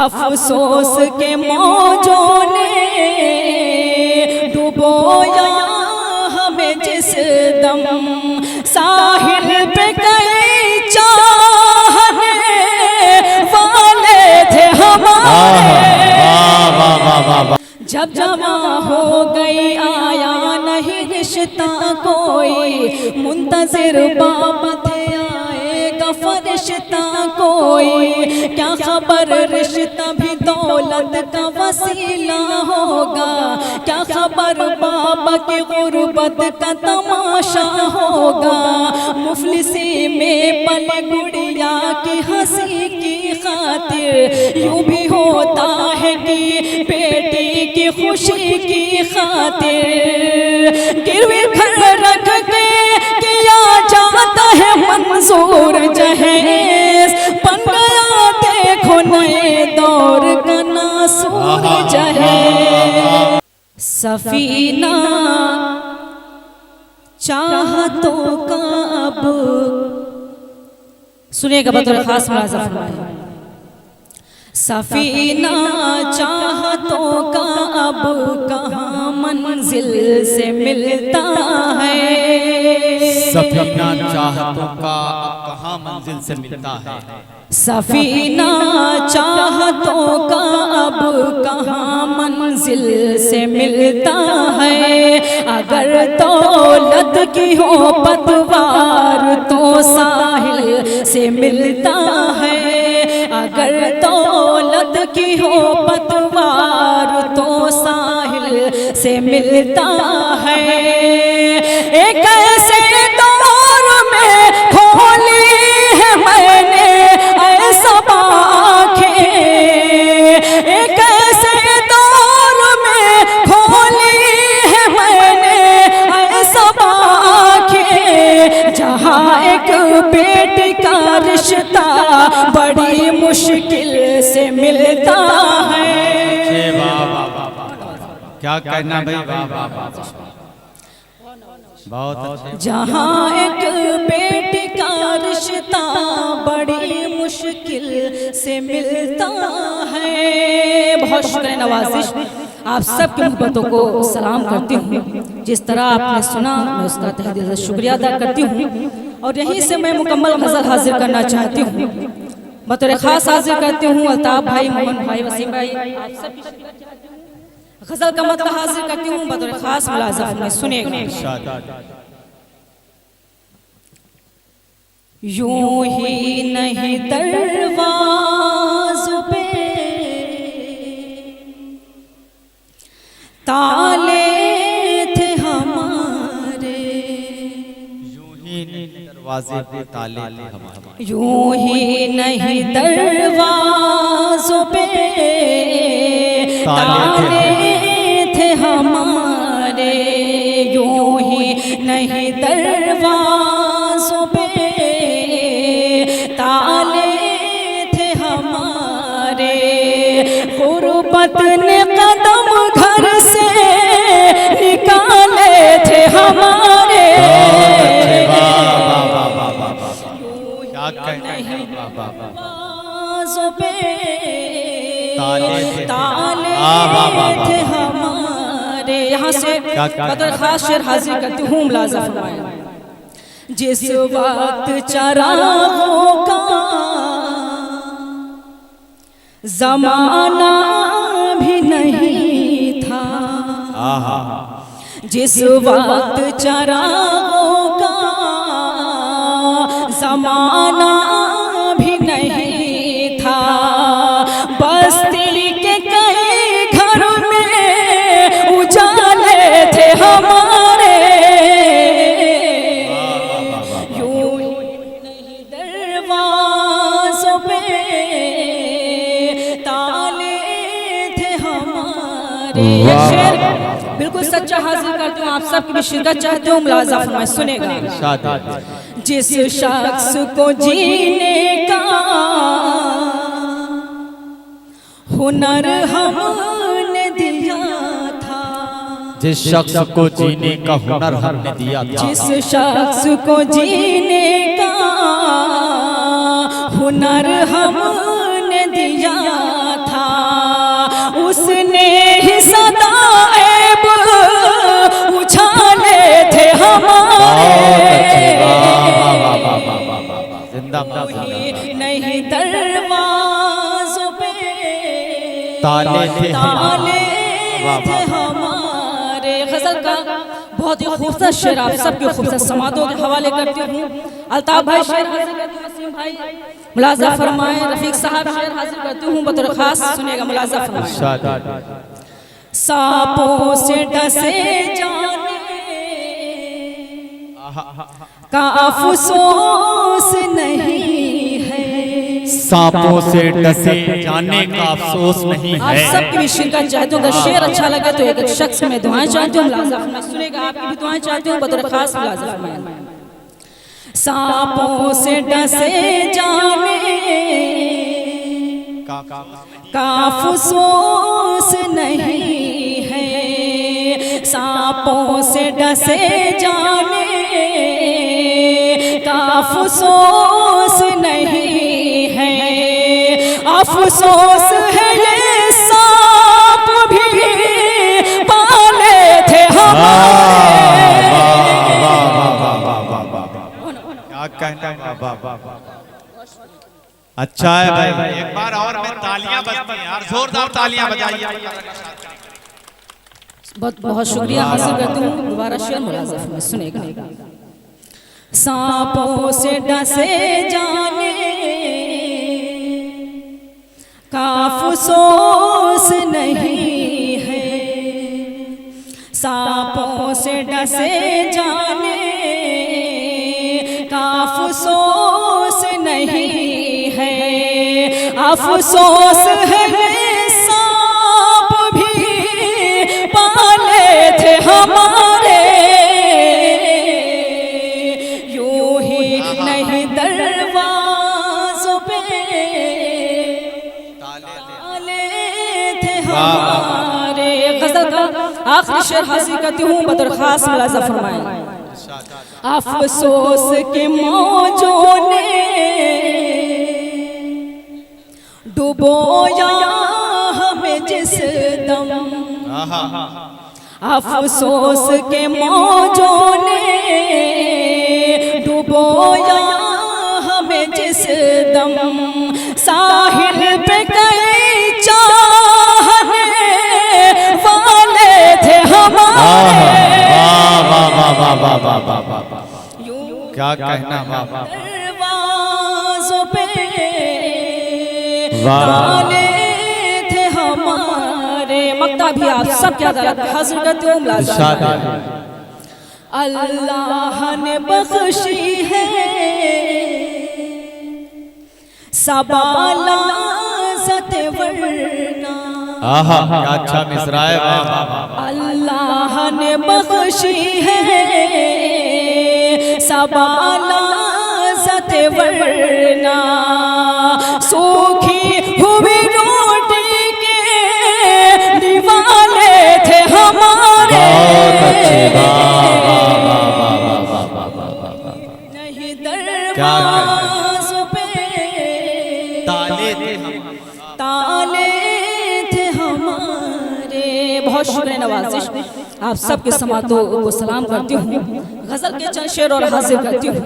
अफसोस के मौजों ने डुबोया हमें जिस दम साहिल पे कई चाहने वाले थे हमारे। जब जमा हो गई आया नहीं रिश्ता कोई, मुंतजिर बाप थे आएगा फरिश्ता कोई। क्या खबर रिश्ता भी दौलत का वसीला होगा, क्या खबर बाबा की गुर्बत का तमाशा होगा। मुफलिसी में पल गुड़िया की हंसी की खातिर यूं भी होता है कि बेटी की खुशी की खातिर गिरवी घर रख के किया जाता है मंजूर जहेज। बन गया देखो नए दौर का नासूर जहेज। सफीना चाहतों का अब सुनिएगा बतौर खास मुलाज़ा फरमाए। सफीना चाहतों का अब कहाँ मंजिल से मिलता है। सफीना चाहतों का अब कहाँ मंजिल से मिलता है। सफीना चाहतों का अब कहाँ मंजिल से मिलता है। अगर दौलत की हो पतवार तो साहिल से मिलता है। अगर दौलत की हो पतवार तो साहिल से मिलता है। एक ऐसे दौर में खोली है मैंने ऐसा आँखें, एक ऐसे दौर में खोली है मैंने ऐसा आँखें, जहाँ एक बेटी का रिश्ता बड़ी मुश्किल से मिलता है। क्या कहना भाई, बहुत अच्छा। जहाँ एक बेटी का रिश्ता बड़ी मुश्किल से मिलता है। बहुत शुक्र नवाजिश, आप सबकी मोहब्बतों को सलाम करती हूँ। जिस तरह आपने सुना मैं उसका तहे दिल से शुक्रिया अदा करती हूँ। और यहीं से मैं मुकम्मल गज़ल हाजिर करना चाहती हूँ। बतौर खास हाजिर करती हूँ अल्ताफ भाई, मोहन भाई, वसीम भाई, आप सब गज़ल का मतलब हाजिर करती हूँ बतौर खास मुलाज़ा में। सुनिएगा। यूं ही नहीं दरवाज़ों पे ताले थे हमारे। यूं ही दरवाजे पे ताले हमारे। यूं ही नहीं दरवाज़ों पे ताले थे हमारे। यूं ही नहीं दरवाज़ों पे ताले थे हमारे। गुर्बत ने कदम घर से निकाले थे हमारे। ताले थे हमारे। यहाँ से बतौर खास शेर हाजिर करती हूँ मुलाज़ा फरमाए। जिस वक्त चरागों का ज़माना भी नहीं था, जिस वक्त चरागों का ज़माना भी नहीं था, बस्ती के कई घर में उजाले थे हमारे। बिल्कुल सच्चा हाजिर करती हूँ, आप सबकी भी शिरकत चाहते हो। मुलाज़ा फरमाए, सुनेगा। जिस शख्स को जीने का हुनर हमने दिया था, जिस शख्स को जीने का हुनर हमने दिया था, जिस शख्स को जीने का हुनर हमने दिया था, जिंदाबाद नहीं दरवाज़ों पे ताले थे हमारे। गजल का बहुत ही खूबसूरत शेर आप सबके खूबसूरत समातों के हवाले करती हूँ। अल्ताफ भाई शेर हाजिर करती हूँ, वसीम भाई मुलाजा फरमाए, रफीक साहब शेर हाजिर करती हूँ बतौर खास, सुनिएगा मुलाजा फरमाए। सांपों से डसे जाने का अफसोस नहीं है, सांपों से डसे जाने का अफसोस नहीं आप है। सबकी भी शिरकत चाहती हूँ। अगर शेर अच्छा लगे तो एक शख्स में दुआएं चाहती हूँ, मुलाजा फरमाए, सुनेगा आपकी भी दुआएं चाहती हूँ बतौर खास, मुलाजा फरमाए। सांपों से डसे जाने का अफसोस नहीं है, सांपों से डसे जाने का अफसोस नहीं है। अफसोस है ये सांप भी पाले थे हमारे। क्या कहना, अच्छा है भाई, एक बार और में तालियां बजती हैं यार, जोरदार तालियां बजाइए। बहुत बहुत शुक्रिया हासिल करती हूँ। दोबारा शेर मुलाजा में सुनेगा। सांपों से डसे जाने का अफसोस नहीं है, सांपों से डसे जाने का अफसोस नहीं है। अफसोस है सांप भी पाले थे हमारे, यूं ही नहीं दरवाज़ों पे ताले थे हमारे। गज़ल का आखिरी शेर हासिल करती हूँ बतौर खास, मुलाजा फरमाएं। अफसोस के मौजों ने डुबोया हमें जिस दम, अफसोस के मौजों ने डुबोया हमें जिस दम, साहिल पे कई चाहने वाले थे हमारे। क्या कहना, दरवाज़ों पे ताले थे हमारे। मक्ता भी आप सब क्या हाजिर करते हो, मुलाजा। अल्लाह ने बख्शी है सबालाज़त वरना, क्या अच्छा मिसरा है। अल्लाह ने बख्शी है सबालाज़त वरना, सूखी हुई रोटी के दीवाने थे हमारे। नहीं दरवाज़ों पे ताले थे हमारे। बहुत शुक्रिया नवाजिश, आप सबके समातों को सलाम करती हूँ। गजल के चंद शेर और हासिल करती हूँ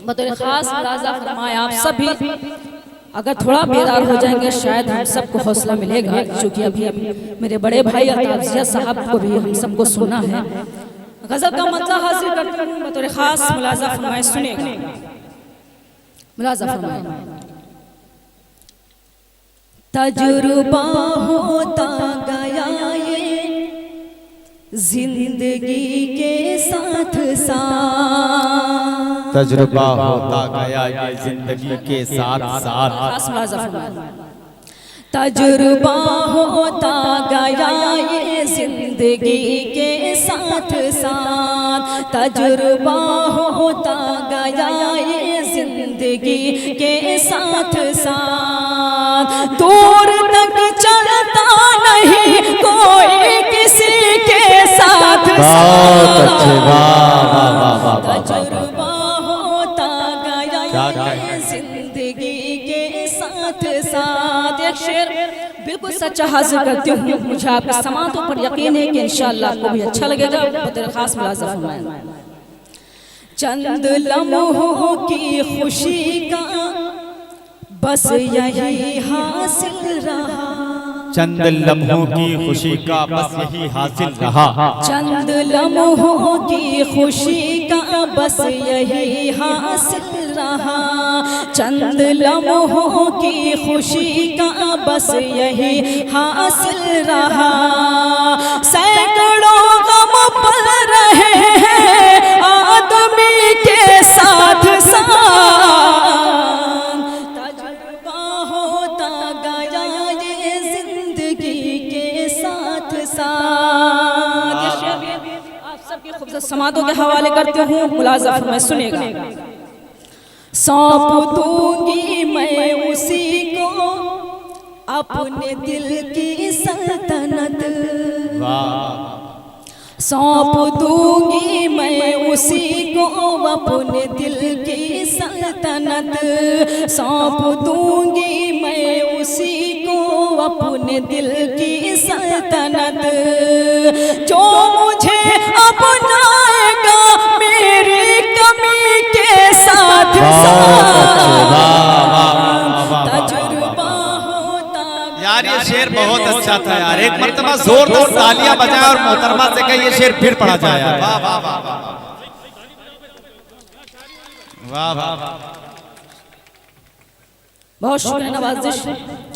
बतौर खास, मुलाजा फरमाए। आप सब भी अगर थोड़ा बेदार हो जाएंगे शायद हम सबको हौसला मिलेगा, क्योंकि अभी मेरे बड़े भाई अल्ताफ जिया साहब को भी हम सबको सुनना है। गजल का मतलब हासिल करती हूँ बतौर खास, मुलाजा फरमाए, सुनेगा। मुलाजा फरमाए। तजुर्बा होता गया ये जिंदगी के साथ साथ, तजुर्बा होता गया ये जिंदगी के साथ साथ। तजुर्बा होता गया ये जिंदगी के साथ साथ, तजुर्बा होता गया ये जिंदगी के साथ साथ। दूर तक चलता नहीं कोई किसी के साथ साथ, तजुर्बा होता गया ये जिंदगी के साथ साथ। एक शेर बिल्कुल सच्चा हासिल करती हूँ, मुझे आपके समातों पर यकीन है कि इंशाअल्लाह आपको भी अच्छा लगेगा। बतौर खास मुलाजा फरमाएं। चंद लम्हों की खुशी का बस यही हासिल रहा, चंद लम्हों की खुशी का बस यही हासिल रहा, चंद लम्हों की खुशी का बस यही हासिल रहा, चंद लम्हों की खुशी का बस यही हासिल रहा। सैकड़ों गम पल रहे हैं आदमी के साथ साथ, तजुर्बा होता गया ये जिंदगी के साथ साथ। आप सबके खूबसूरत समातों के हवाले करते हूँ, मुलाज़ा फरमाएं, सुनिएगा। सौंप दूंगी मैं उसी को अपने दिल की सल्तनत, सौंप दूंगी मैं उसी को अपने दिल की सल्तनत, सौंप दूंगी मैं उसी को अपने दिल की सल्तनत, जो मुझे अपनाएगा मेरी कमी के साथ साथ। तजुर्बा होता यार ये शेर बहुत अच्छा था यार, एक मर्तबा जोरदार तालियां बजाए और मोहतरमा से कहे ये शेर फिर पढ़ा जाए यार। वाह वाह वाह वाह वाह वाह। बहुत शुक्रिया नवाजिश,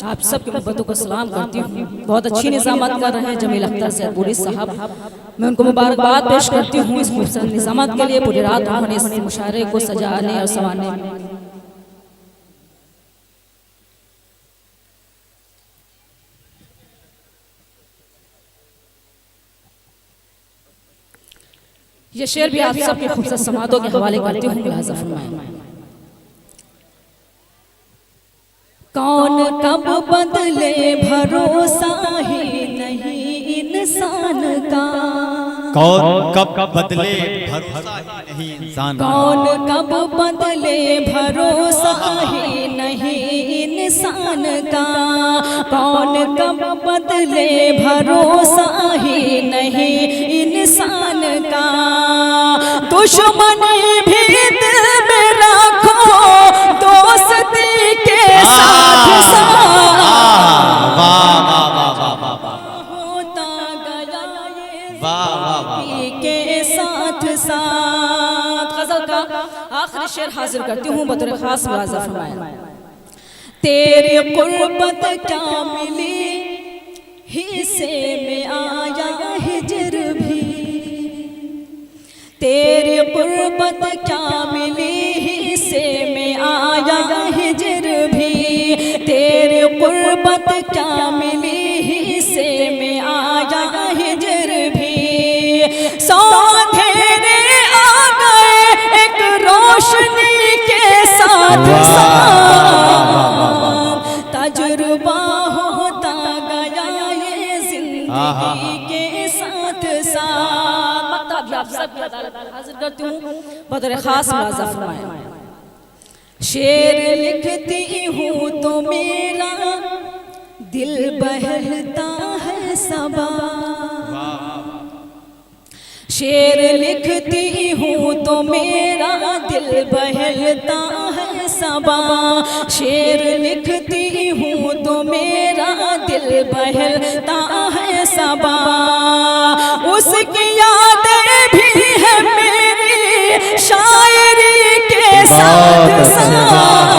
आप सबके मोहब्बतों को सलाम करती हूँ। बहुत अच्छी निज़ामत कर रहे हैं जमील अख्तर सैदपुरी साहब, मैं उनको मुबारकबाद पेश करती हूँ इस खूबसूरत निज़ामत के लिए। पूरी रात उन्होंने इस मुशायरे को सजाने और संवारने में। ये शेर भी आप सबके खूबसूरत समातों के हवाले करती हूँ, मुलाज़ा फरमाएं। कौन कब बदले भरोसा ही नहीं इंसान का, कौन कब बदले भरोसा ही नहीं इंसान, कौन कब बदले भरोसा ही नहीं इंसान का, कौन कब बदले भरोसा ही नहीं इंसान का। दुश्मनी भी दिल में रखो दोस्ती के साथ साथ, होता गया ये जिंदगी के साथ साथ। गज़ल का आखिरी शेर हाजिर करती हूँ, बतौर खास मुलाज़ा फरमाएं। तेरी कुर्बत क्या मिली हिस्से में आया हिजर भी, तेरी कुर्बत क्या मिली हिस्से में आया हिजर भी, तेरी कुर्बत क्या मिली हिस्से में आया हिजर भी। सौ अंधेरे आ गए एक रोशनी के साथ साथ, तजुर्बा होता गया ये जिंदगी के साथ साथ। मतलब आप सब हाजिर करती हूँ, बतौर खास मुलाज़ा फरमाएं। शेर लिखती हूँ तो मेरा दिल बहलता है सबा, शेर लिखती हूँ तो मेरा दिल बहलता है सबा, शेर लिखती हूँ तो मेरा दिल बहलता है सबा। उसकी यादें भी है मेरी शायरी के साथ साथ,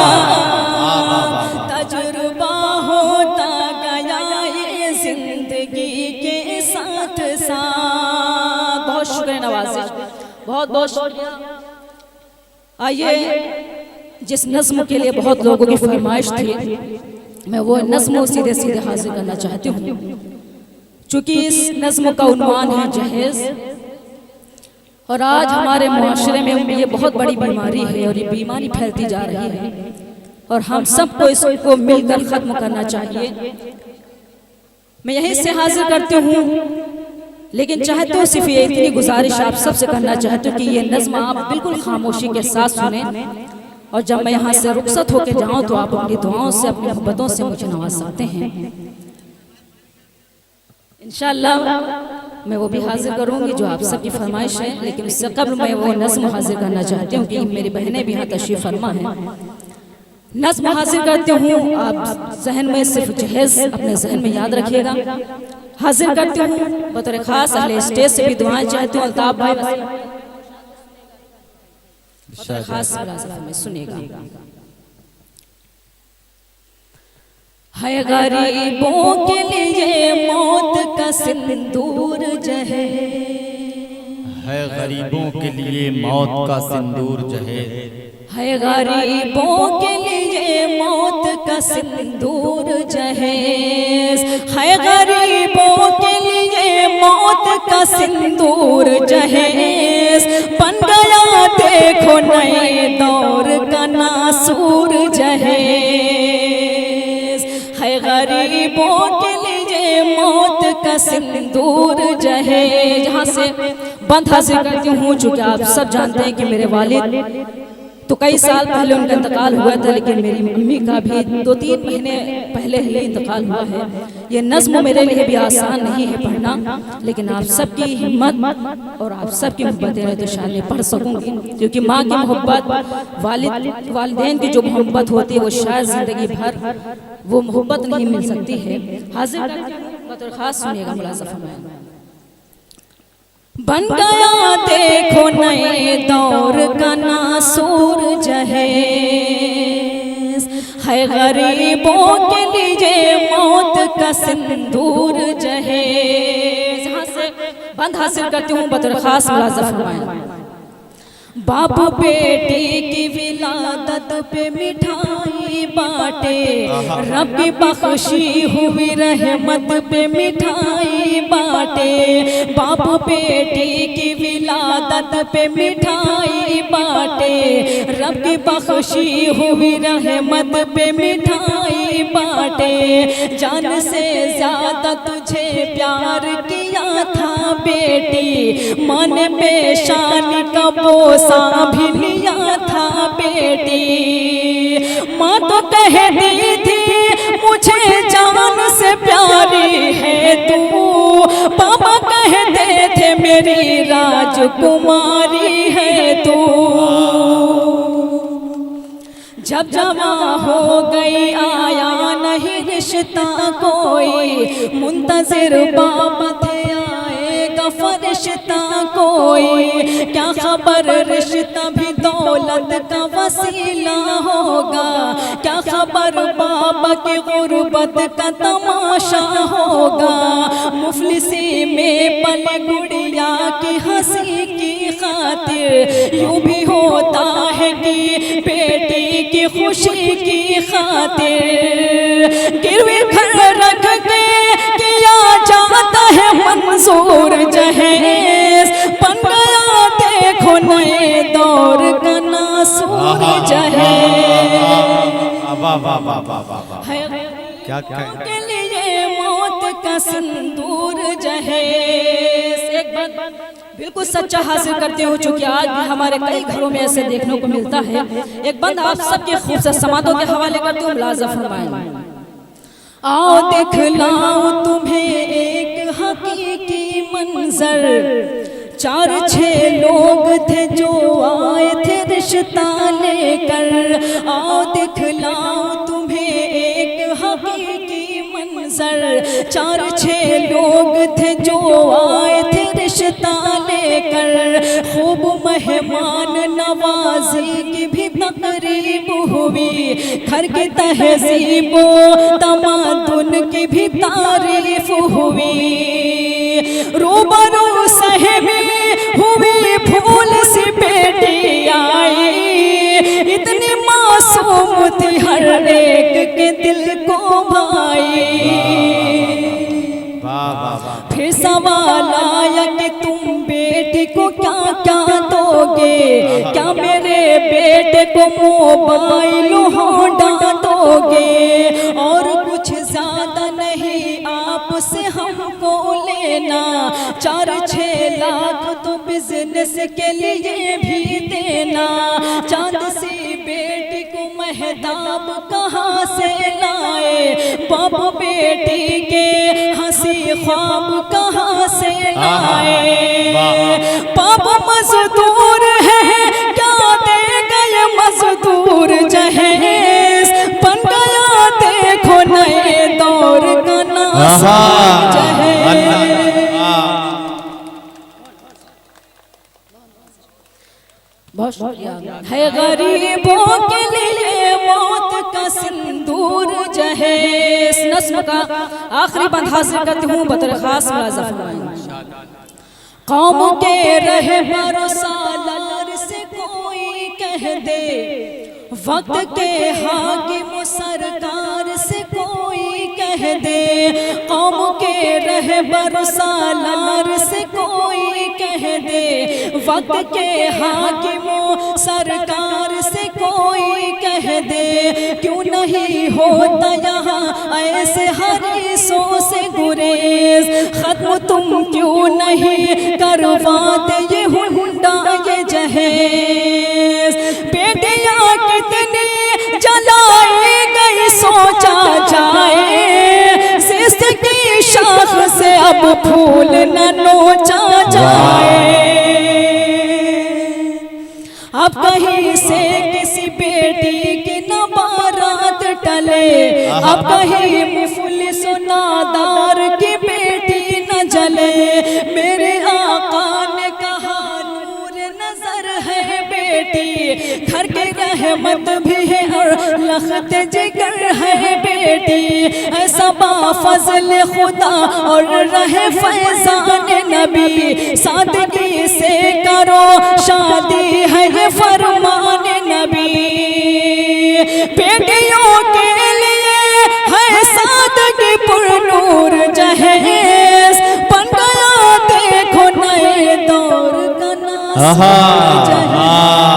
तजुर्बा होता गया ये जिंदगी के साथ साथ। बहुत शुक्रिया नवाज़िश, बहुत बहुत शुक्रिया। आइए, जिस नज़्म के लिए बहुत लोगों की फरमाइश थी, मैं वो नज़्म सीधे सीधे हाजिर करना चाहती हूँ। चूँकि इस नज़्म का उन्वान है जहेज़, और आज हमारे मुआशरे में ये बहुत बड़ी बीमारी है और ये बीमारी फैलती जा रही है और हम सबको इसको मिलकर ख़त्म करना चाहिए। मैं यहीं से हाजिर करती हूँ, लेकिन चाहते हो सिर्फ ये इतनी गुजारिश आप सबसे करना चाहती हूँ कि ये नज़्म आप बिल्कुल खामोशी के साथ सुने, और जब मैं यहाँ से रुखसत होकर जाऊँ तो आप अपनी दुआओं से, अपनी मोहब्बतों से मुझे नवाज सकते हैं इंशाअल्लाह। मैं वो भी हाजिर करूंगी जो आप सबकी फरमाइश है, लेकिन उससे कब्ल मैं वो नज़्म हाजिर करना चाहती हूँ कि मेरी बहनें भी यहाँ तशरीफ़ फरमा है। नज़्म हाजिर करती हूँ, आप जहन में सिर्फ जहेज़ अपने जहन में याद रखिएगा। हाजिर करती हूँ बतौर खास अहले स्टेज से भी दुआएं चाहती हूँ। अल्ताफ भाई बतौर खास में सुनेगा। है गरीबों के लिए मौत का सिंदूर जहे, है गरीबों के लिए मौत का सिंदूर जहे, है गरीबों के लिए मौत का सिंदूर जहेज, है गरीबों के लिए मौत का सिंदूर जहेज। बन गया देखो नए दौर का नासूर जहेज, है गरीबों के लिए मौत का सिंदूर जहेज। यहाँ से बंद हासिल करती हूँ, चूँकि आप सब जानते हैं कि मेरे वालिद तो कई साल पहले उनका इंतकाल हुआ था, लेकिन मेरी मम्मी का भी 2-3 महीने पहले ही इंतकाल हुआ है। ये नज़्म मेरे लिए भी आसान नहीं है पढ़ना, लेकिन आप सबकी हिम्मत और आप सबकी मोहब्बत रहे तो शायद मैं पढ़ सकूंगी, क्योंकि माँ की मोहब्बत, वालिदैन की जो मोहब्बत होती है वो शायद ज़िंदगी भर वो मोहब्बत नहीं मिल सकती है। हाजिर बतौर खास सुनिएगा मुलाज़ा फरमाएं। बन गया देखो नए दौर का नासूर जहेज, है गरीबों के लिए मौत का सिंदूर जहेज। यहाँ से बंद हासिल करती हूँ बतौर खास मुलाज़ा फरमाएं। बाप बेटी की विलादत पे मिठाई बाटे, रब की बख्शी हुई रहमत पे मिठाई बाटे। बाप बेटी की विलादत पे मिठाई बाटे, रब की बख्शी हुई रहमत पे मिठाई बाटे। जान से ज्यादा तुझे प्यार किया था बेटी, मन पेशानी का बोसा भी लिया था बेटी। माँ तो कहती थी मुझे जान से प्यारी है तू, पापा कहते थे मेरी राजकुमारी है तू। जब जमा हो गई आया नहीं रिश्ता कोई, मुंतजिर बाबा थे आएगा फरिश्ता कोई। क्या खबर रिश्ता भी दौलत का वसीला होगा, क्या खबर बाबा की गुर्बत का तमाशा होगा। मुफलिसी में पली गुड़िया की हंसी की खातिर यूं भी होता है कि बेटी की खुशी की खातिर गिरवी घर रख के किया जाता है मंजूर जहेज। बन गया देखो नए दौर का नासूर जहेज, क्या के लिए मौत का सिंदूर जहेज। एक बात बिल्कुल सच्चा हासिल करते हो, चूंकि आज भी हमारे कई घरों में ऐसे देखने को मिलता है। एक बंद आप सबके खूबसूरत समातों के हवाले करते हो, मुलाज़ा फरमाएं। आओ दिखलाओ तुम्हें एक हकीकी मंजर, 4-6 लोग थे जो आए थे रिश्ता लेकर। आओ दिखलाओ तुम्हें एक हकीकी मंजर, 4-6 लोग थे जो आए थे रिश्ता लेकर। खूब मेहमान नवाजी की भी तकरीब हुई, घर की तहजीबो तमादुन की भी तारीफ हुई। रूबरू सहमी हुई फूल सी बेटी आई, इतनी मासूम थी हर एक के दिल को भाई। फिर सवाल आया कि तुम बेटी को क्या क्या दोगे, क्या मेरे बेटे को मोबाइल होंडा दोगे। और कुछ ज्यादा नहीं आपसे हमको लेना, 4-6 लाख तो बिजनेस के लिए भी देना। चांद सी बेटी को महताब कहाँ से लाए, बाप बेटी के हंसी ख्वाब कहाँ से बनाए। वाह। पाप मजदूर है क्या दे गए मजदूर जहेज, बन गया देखो नए दौर का नासिर जहेज। बहुत शुक्रिया। है गरीबों के लिए मौत का सिंदूर जहेज। नस्म का आखिरी बंद हासिल करती हूँ बतौर खास मुलाज़ा फरमाएं। कौम के रहबर सालार से कोई कह दे, वक्त के हाकिम सरकार से कोई कह दे। कौम के रहबर सालार से कोई कह दे, वक्त के हाकिम सरकार से कोई कह दे। क्यों नहीं होता यहाँ ऐसे हरीसों से गुरेज, खत्म तुम क्यों नहीं करवाते ये हुंडा ये जहेज। बेटियां कितनी जलाई गई सोचा जाए, सिस्त की शाख से अब फूल न नोचा जाए। अब कहीं से किसी बेटी की न बारात टले, अब कहीं मुफलिस नादार की बेटी न जले। मेरे आका ने कहा नूर नजर है बेटी, घर की रहमत भी है और लखत जिगर है बेटी। ऐसा बाफज़ल खुदा और रहे फैज़ान नबी, सादगी से करो शादी है ये फरमान नबी। बेटियों के लिए है सादगी पुरनूर जहेज, बन गया देखो नए दौर का नासिर जहेज।